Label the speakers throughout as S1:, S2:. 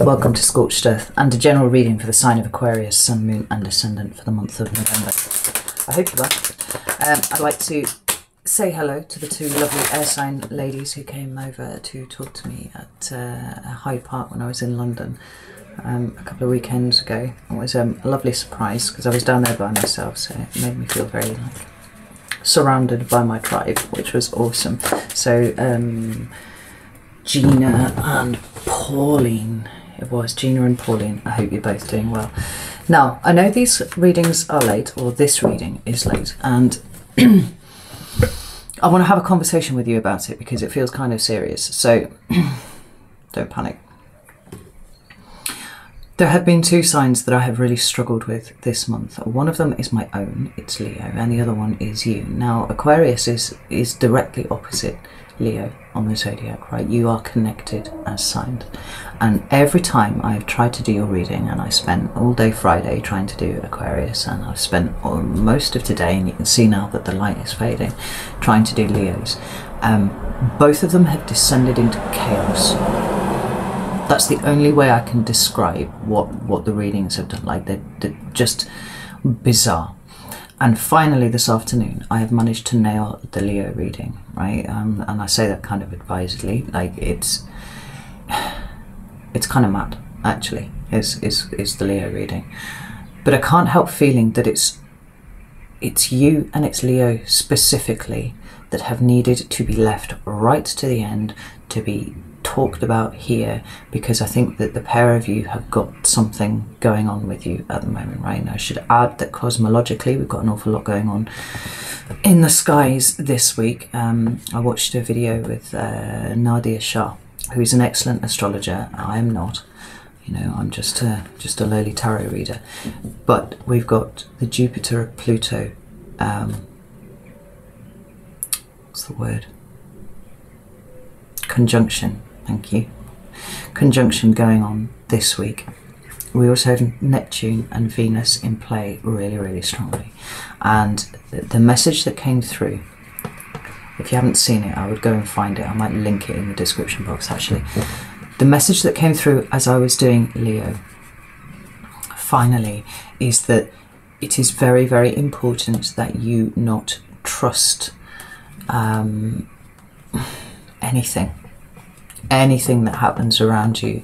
S1: Welcome to Scorched Earth and a general reading for the sign of Aquarius, Sun, Moon and Ascendant for the month of November. I hope you're well. I'd like to say hello to the two lovely air sign ladies who came over to talk to me at Hyde Park when I was in London a couple of weekends ago. It was a lovely surprise because I was down there by myself, so it made me feel very surrounded by my tribe, which was awesome. So Gina and Pauline. It was Gina and Pauline. I hope you're both doing well. Now, I know these readings are late, or this reading is late, and I want to have a conversation with you about it because it feels kind of serious, so don't panic. There have been two signs that I have really struggled with this month. One of them is my own, it's Leo, and the other one is you. Now, Aquarius is directly opposite Leo on the zodiac, right? You are connected as signs. And every time I've tried to do your reading, and I spent all day Friday trying to do Aquarius, and I've spent most of today, and you can see now that the light is fading, trying to do Leos, both of them have descended into chaos. That's the only way I can describe what the readings have done. Like, they're just bizarre. And finally this afternoon I have managed to nail the Leo reading, right? And I say that kind of advisedly, like it's kind of mad, actually, is the Leo reading. But I can't help feeling that it's you and it's Leo specifically that have needed to be left right to the end, to be talked about here, because I think that the pair of you have got something going on with you at the moment, right? And I should add that cosmologically we've got an awful lot going on in the skies this week. I watched a video with Nadia Shah, who's an excellent astrologer. I am not, you know, I'm just a lowly tarot reader. But we've got the Jupiter Pluto, what's the word? Conjunction. Thank you. Conjunction going on this week. We also have Neptune and Venus in play really, really strongly. And the message that came through, if you haven't seen it, I would go and find it. I might link it in the description box, actually. The message that came through as I was doing Leo, finally, is that it is very, very important that you not trust anything that happens around you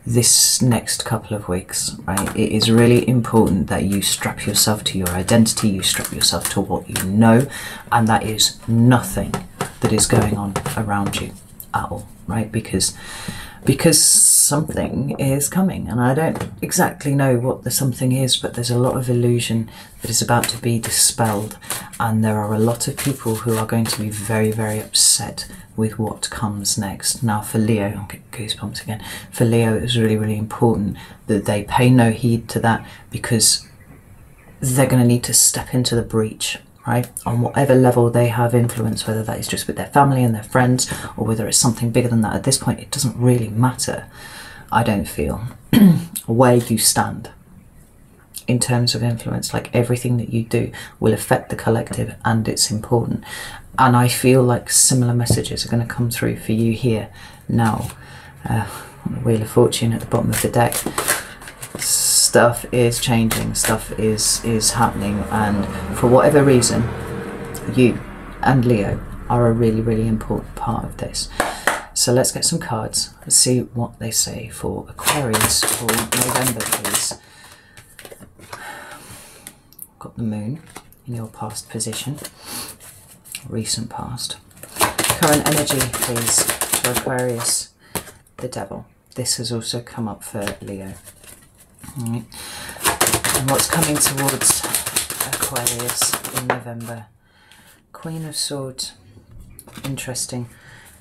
S1: this next couple of weeks, right? It is really important that you strap yourself to your identity, you strap yourself to what you know, and that is nothing that is going on around you at all, right? Because something is coming, and I don't exactly know what the something is, but there's a lot of illusion that is about to be dispelled, and there are a lot of people who are going to be very, very upset with what comes next. Now for Leo, I'll get goosebumps again, for Leo it was really, really important that they pay no heed to that, because they're going to need to step into the breach, right, on whatever level they have influence, whether that is just with their family and their friends, or whether it's something bigger than that. At this point it doesn't really matter, I don't feel, where you stand in terms of influence. Like, everything that you do will affect the collective, and it's important. And I feel like similar messages are going to come through for you here now. On the Wheel of Fortune at the bottom of the deck, stuff is changing, stuff is happening, and for whatever reason, you and Leo are a really, really important part of this. So let's get some cards. Let's see what they say for Aquarius for November, please. Got the Moon in your past position, recent past. Current energy, please, for Aquarius, the Devil. This has also come up for Leo. All right. And what's coming towards Aquarius in November? Queen of Swords. Interesting.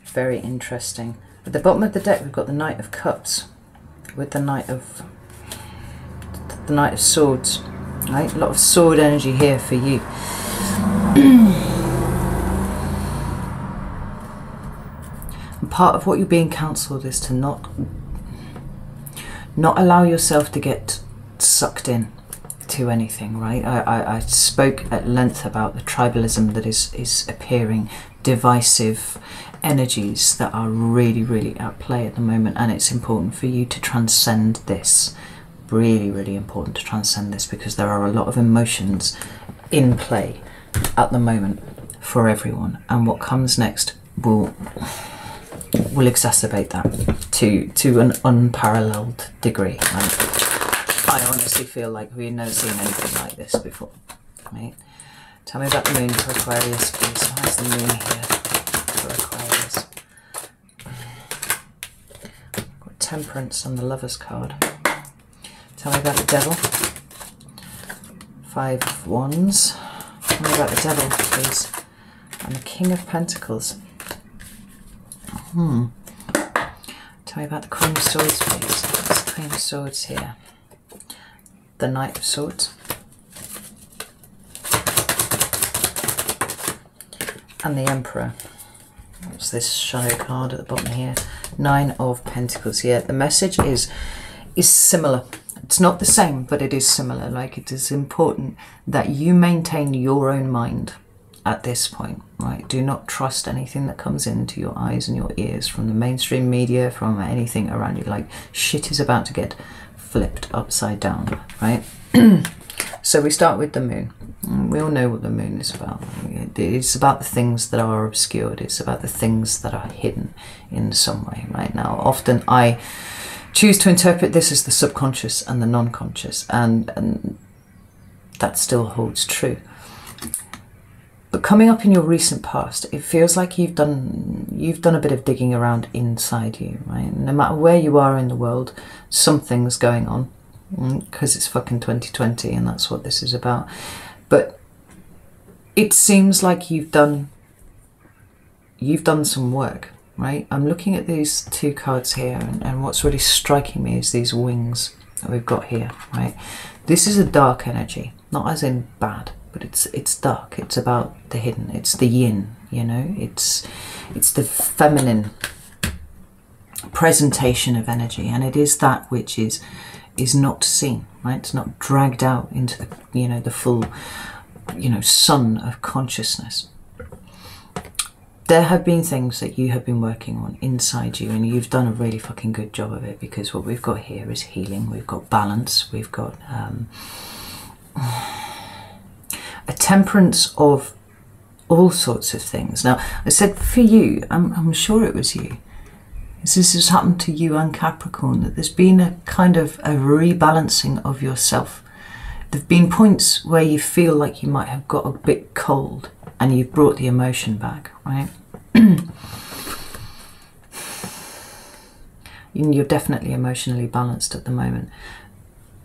S1: Very interesting. At the bottom of the deck we've got the Knight of Cups with the Knight of Swords. Right? A lot of sword energy here for you. And part of what you're being counselled is to not allow yourself to get sucked in to anything, right? I spoke at length about the tribalism that is appearing divisive energies that are really, really at play at the moment, and it's important for you to transcend this. Really, really important to transcend this, because there are a lot of emotions in play at the moment for everyone, and what comes next will exacerbate that to an unparalleled degree. I honestly feel like we've never seen anything like this before. Right? Tell me about the moon for Aquarius, please. Why is the moon here for Aquarius? Got Temperance on the Lover's card. Tell me about the Devil. 5 of Wands. Tell me about the Devil, please. And the King of Pentacles. Tell me about the Queen of Swords, please. What's the Queen of Swords here? The Knight of Swords. And the Emperor. What's this shadow card at the bottom here? 9 of Pentacles. Yeah, the message is similar. It's not the same, but it is similar. Like, it is important that you maintain your own mind at this point, right? Do not trust anything that comes into your eyes and your ears from the mainstream media, from anything around you. Like, shit is about to get flipped upside down, right? So we start with the moon. We all know what the moon is about. It's about the things that are obscured. It's about the things that are hidden in some way, right? Now, often I choose to interpret this as the subconscious and the non-conscious, and that still holds true. But coming up in your recent past, it feels like you've done a bit of digging around inside you, right? No matter where you are in the world, something's going on, because it's fucking 2020 and that's what this is about. But it seems like you've done some work, right? I'm looking at these 2 cards here, and what's really striking me is these wings that we've got here, right? This is a dark energy, not as in bad, but it's dark. It's about the hidden. It's the yin, you know. It's the feminine presentation of energy, and it is that which is not seen, right? It's not dragged out into the, you know, the full, you know, sun of consciousness. There have been things that you have been working on inside you, and you've done a really fucking good job of it, because what we've got here is healing. We've got balance. We've got a temperance of all sorts of things. Now, I said for you, I'm sure it was you. This has happened to you and Capricorn, that there's been a kind of a rebalancing of yourself. There have been points where you feel like you might have got a bit cold, and you've brought the emotion back, right? You're definitely emotionally balanced at the moment,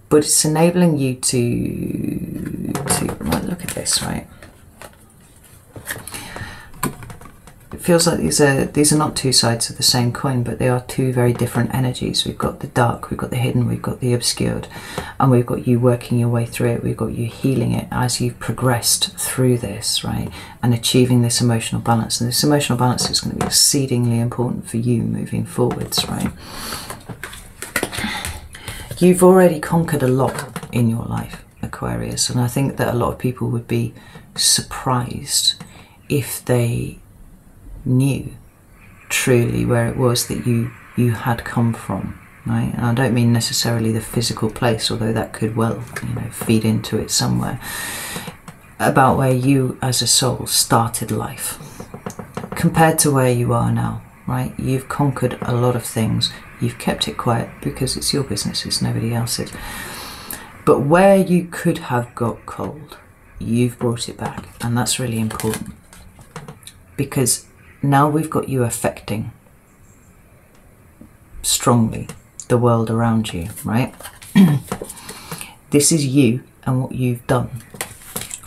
S1: but it's enabling you to right, look at this, right? It feels like these are not 2 sides of the same coin, but they are 2 very different energies. We've got the dark, we've got the hidden, we've got the obscured, and we've got you working your way through it. We've got you healing it as you've progressed through this, right? And achieving this emotional balance. And this emotional balance is going to be exceedingly important for you moving forwards, right? You've already conquered a lot in your life, Aquarius, and I think that a lot of people would be surprised if they knew truly where it was that you had come from, right? And I don't mean necessarily the physical place, although that could well, you know, feed into it somewhere, about where you as a soul started life compared to where you are now, right? You've conquered a lot of things. You've kept it quiet because it's your business, it's nobody else's. But where you could have got cold, you've brought it back, and that's really important, because now we've got you affecting strongly the world around you, right? This is you and what you've done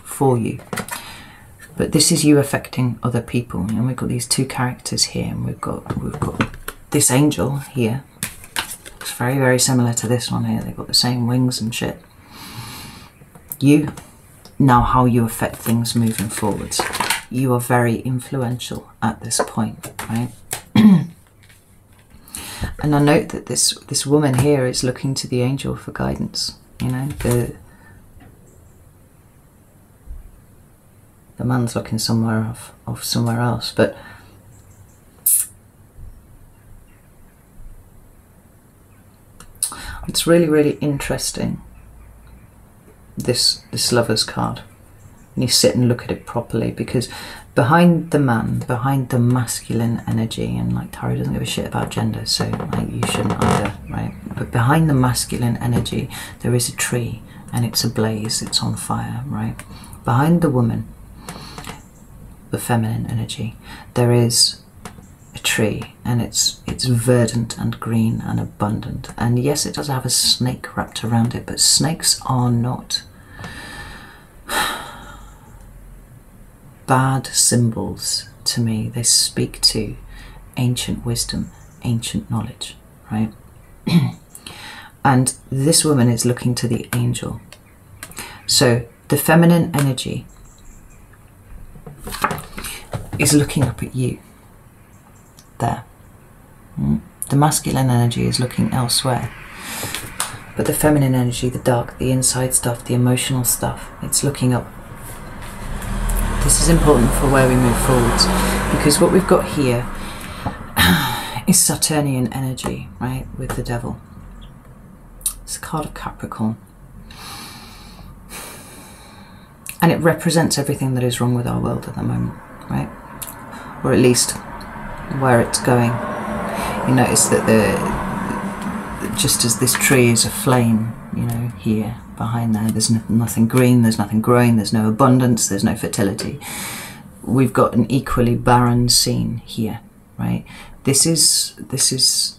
S1: for you, but this is you affecting other people. And we've got these 2 characters here, and we've got this angel here. It's very, very similar to this one here. They've got the same wings and shit. You, now how you affect things moving forwards. You are very influential at this point, right? And I note that this woman here is looking to the angel for guidance. You know, The man's looking somewhere off somewhere else, but it's really, really interesting, this Lovers card. And you sit and look at it properly, because behind the man, behind the masculine energy, and like tarot doesn't give a shit about gender, so like you shouldn't either, right? But behind the masculine energy there is a tree, and it's ablaze, it's on fire, right? Behind the woman, the feminine energy, there is a tree, and it's verdant and green and abundant. And yes, it does have a snake wrapped around it, but snakes are not bad symbols to me. They speak to ancient wisdom, ancient knowledge, right? And this woman is looking to the angel. So the feminine energy is looking up at you there. The masculine energy is looking elsewhere, but the feminine energy, the dark, the inside stuff, the emotional stuff, it's looking up. This is important for where we move forwards, because what we've got here is Saturnian energy, right, with the devil. It's a card of Capricorn, and it represents everything that is wrong with our world at the moment, right? Or at least where it's going. You notice that just as this tree is aflame, you know, here behind there's nothing green, there's nothing growing, there's no abundance, there's no fertility. We've got an equally barren scene here, right? This is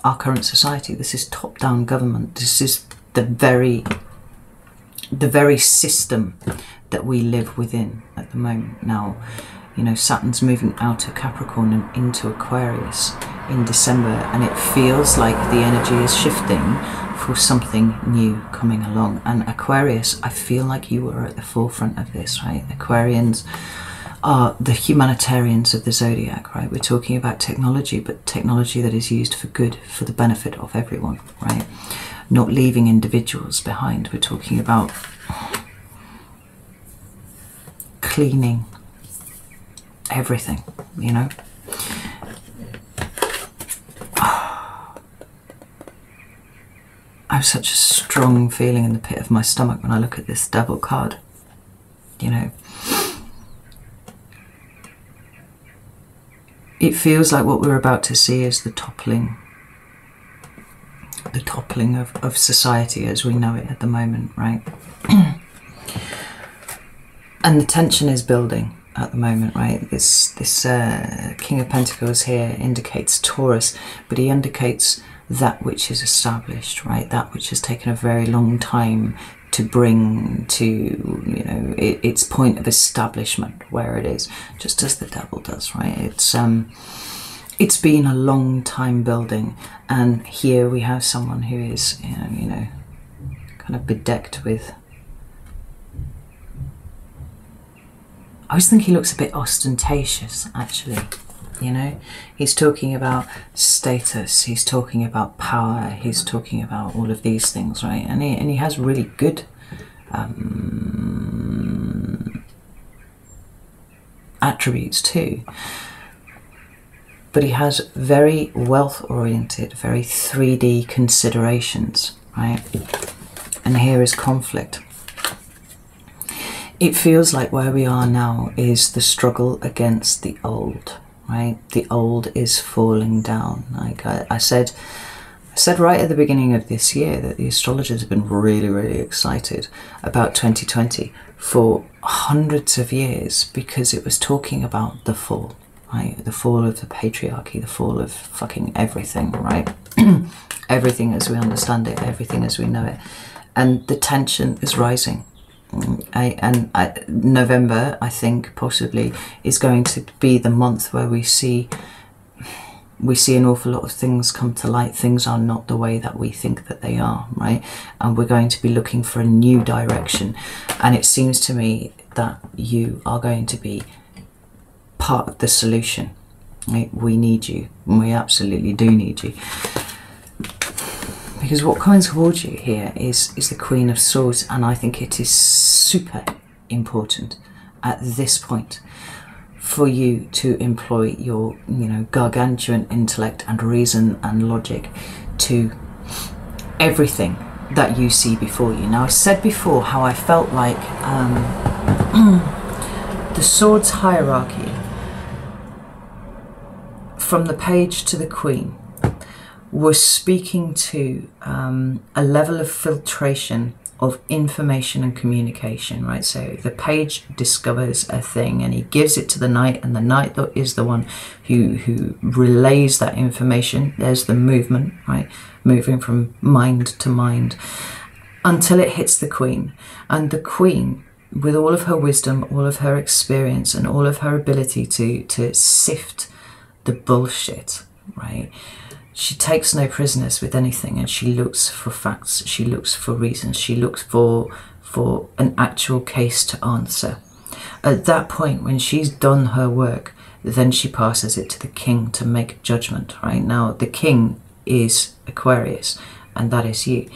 S1: our current society. This is top-down government. This is the very system that we live within at the moment. Now, you know, Saturn's moving out of Capricorn and into Aquarius in December, and it feels like the energy is shifting for something new coming along. And Aquarius, I feel like you were at the forefront of this, right? Aquarians are the humanitarians of the zodiac, right? We're talking about technology, but technology that is used for good, for the benefit of everyone, right? Not leaving individuals behind. We're talking about cleaning everything, you know. I have such a strong feeling in the pit of my stomach when I look at this Devil card, you know. It feels like what we're about to see is the toppling of society as we know it at the moment, right? And the tension is building at the moment, right? This King of Pentacles here indicates Taurus, but he indicates that which is established, right? That which has taken a very long time to bring to, you know, its point of establishment where it is, just as the Devil does, right? It's been a long time building, and here we have someone who is, you know, kind of bedecked with. I always think he looks a bit ostentatious, actually. You know, he's talking about status, he's talking about power, he's talking about all of these things, right? And he has really good attributes too. But he has very wealth-oriented, very 3D considerations, right? And here is conflict. It feels like where we are now is the struggle against the old, right? The old is falling down. Like I said right at the beginning of this year that the astrologers have been really, really excited about 2020 for hundreds of years, because it was talking about the fall, right? The fall of the patriarchy, the fall of fucking everything, right? Everything as we understand it, everything as we know it. And the tension is rising. November, I think, possibly is going to be the month where we see an awful lot of things come to light. Things are not the way that we think that they are, right? And we're going to be looking for a new direction. And it seems to me that you are going to be part of the solution, right? We need you. We absolutely do need you. Because what comes towards you here is the Queen of Swords, and I think it is super important at this point for you to employ your, you know, gargantuan intellect and reason and logic to everything that you see before you. Now, I said before how I felt like the Swords hierarchy, from the Page to the Queen, was speaking to a level of filtration of information and communication, right? So the Page discovers a thing and he gives it to the Knight, and the Knight is the one who relays that information. There's the movement, right? Moving from mind to mind until it hits the Queen. And the Queen, with all of her wisdom, all of her experience, and all of her ability to sift the bullshit, right? She takes no prisoners with anything, and she looks for facts, she looks for reasons, she looks for an actual case to answer. At that point, when she's done her work, then she passes it to the King to make judgment, right? Now, the King is Aquarius, and that is you.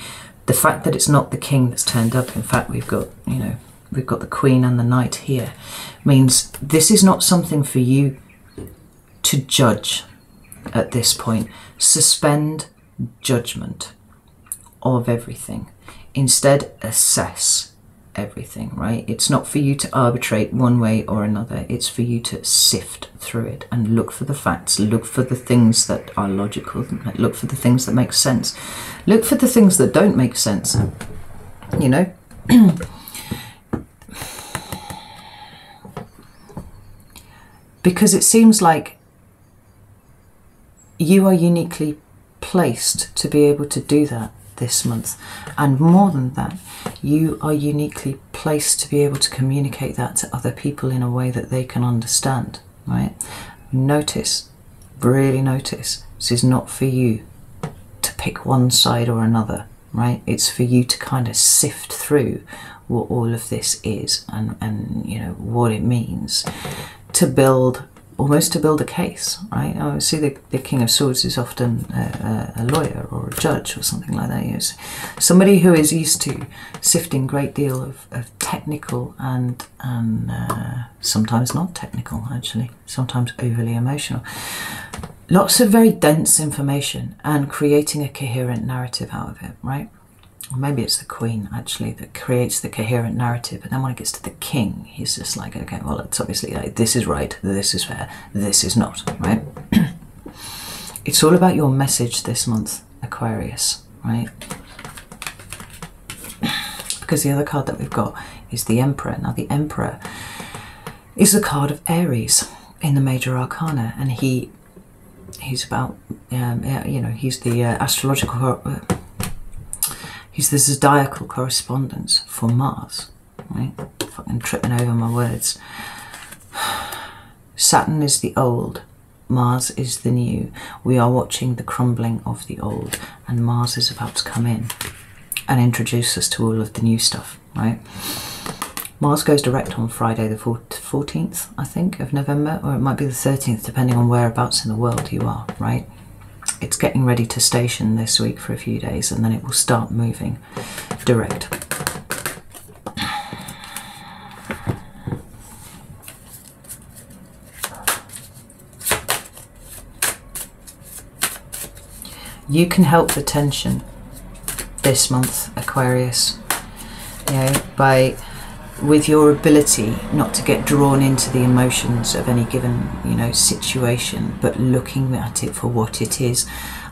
S1: The fact that it's not the King that's turned up, in fact, we've got, you know, we've got the Queen and the Knight here, means this is not something for you to judge at this point. Suspend judgment of everything. Instead, assess everything, right? It's not for you to arbitrate one way or another. It's for you to sift through it and look for the facts, look for the things that are logical, look for the things that make sense, look for the things that don't make sense, you know? Because it seems like you are uniquely placed to be able to do that this month. And more than that, you are uniquely placed to be able to communicate that to other people in a way that they can understand, right? Notice, really notice, this is not for you to pick one side or another, right? It's for you to kind of sift through what all of this is and you know, what it means to build, almost to build a case, right? I see the King of Swords is often a lawyer or a judge or something like that. You know, somebody who is used to sifting a great deal of technical and sometimes not technical, actually, sometimes overly emotional. Lots of very dense information and creating a coherent narrative out of it, right? Or maybe it's the Queen, actually, that creates the coherent narrative, but then when it gets to the King, he's just like, okay, well, it's obviously like, this is right, this is fair, this is not, right? It's all about your message this month, Aquarius, right? Because the other card that we've got is the Emperor. Now, the Emperor is the card of Aries in the Major Arcana, and he's about, you know, he's the astrological... he's the zodiacal correspondence for Mars, right? Fucking tripping over my words. Saturn is the old, Mars is the new. We are watching the crumbling of the old, and Mars is about to come in and introduce us to all of the new stuff, right? Mars goes direct on Friday the 14th, I think, of November, or it might be the 13th, depending on whereabouts in the world you are, right? It's getting ready to station this week for a few days, and then it will start moving direct. You can help the tension this month, Aquarius, you know, with your ability not to get drawn into the emotions of any given, you know, situation, but looking at it for what it is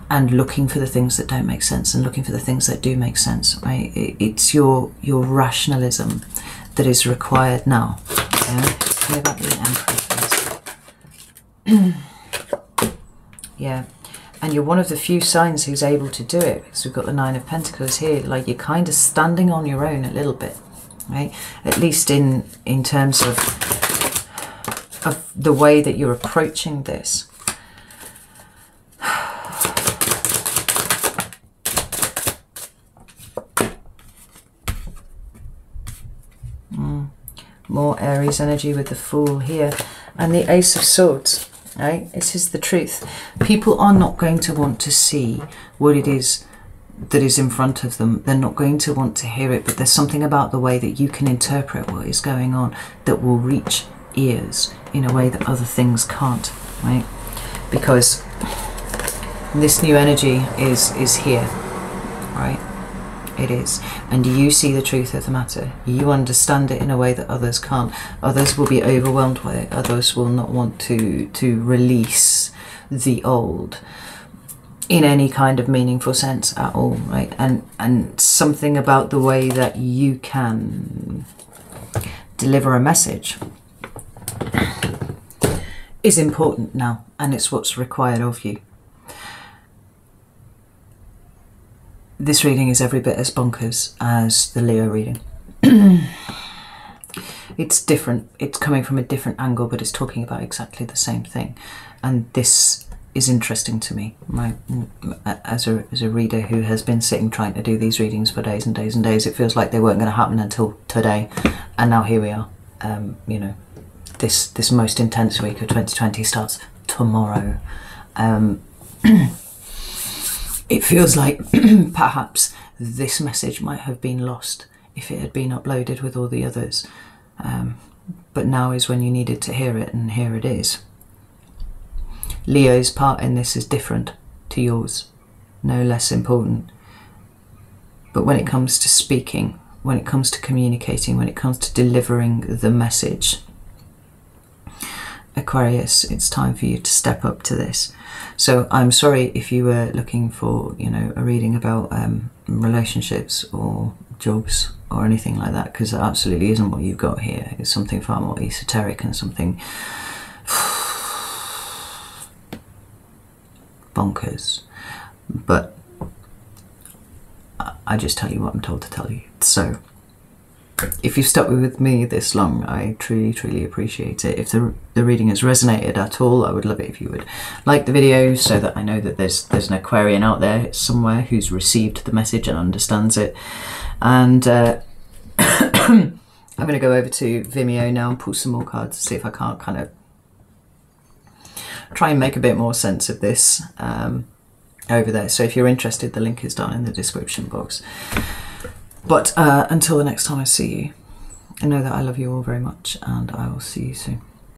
S1: and looking for the things that don't make sense and looking for the things that do make sense, right? It's your rationalism that is required now. Yeah? Tell me about the Emperor, please. Yeah. And you're one of the few signs who's able to do it, because we've got the Nine of Pentacles here. Like, you're kind of standing on your own a little bit, right? At least in terms of the way that you're approaching this. More Aries energy with the Fool here, and the Ace of Swords, right? This is the truth. People are not going to want to see what it is that is in front of them, they're not going to want to hear it, but there's something about the way that you can interpret what is going on that will reach ears in a way that other things can't, right? Because this new energy is here, right? It is. And you see the truth of the matter. You understand it in a way that others can't. Others will be overwhelmed by it. Others will not want to release the old in any kind of meaningful sense at all, right? And something about the way that you can deliver a message is important now, and it's what's required of you. This reading is every bit as bonkers as the Leo reading. It's different. It's coming from a different angle, but it's talking about exactly the same thing. And this is interesting to me, right? As a reader who has been sitting trying to do these readings for days and days and days, it feels like they weren't going to happen until today, and now here we are. You know, this most intense week of 2020 starts tomorrow. It feels like perhaps this message might have been lost if it had been uploaded with all the others. But now is when you needed to hear it, and here it is. Leo's part in this is different to yours, no less important. But when it comes to speaking, when it comes to communicating, when it comes to delivering the message, Aquarius, it's time for you to step up to this. So I'm sorry if you were looking for, you know, a reading about relationships or jobs or anything like that, because that absolutely isn't what you've got here. It's something far more esoteric and something bonkers. But I just tell you what I'm told to tell you. So if you've stuck with me this long, I truly, truly appreciate it. If the reading has resonated at all, I would love it if you would like the video, so that I know that there's an Aquarian out there somewhere who's received the message and understands it. And I'm going to go over to Vimeo now and pull some more cards to see if I can't kind of try and make a bit more sense of this over there. So if you're interested, the link is down in the description box. But until the next time I see you, I know that I love you all very much, and I will see you soon.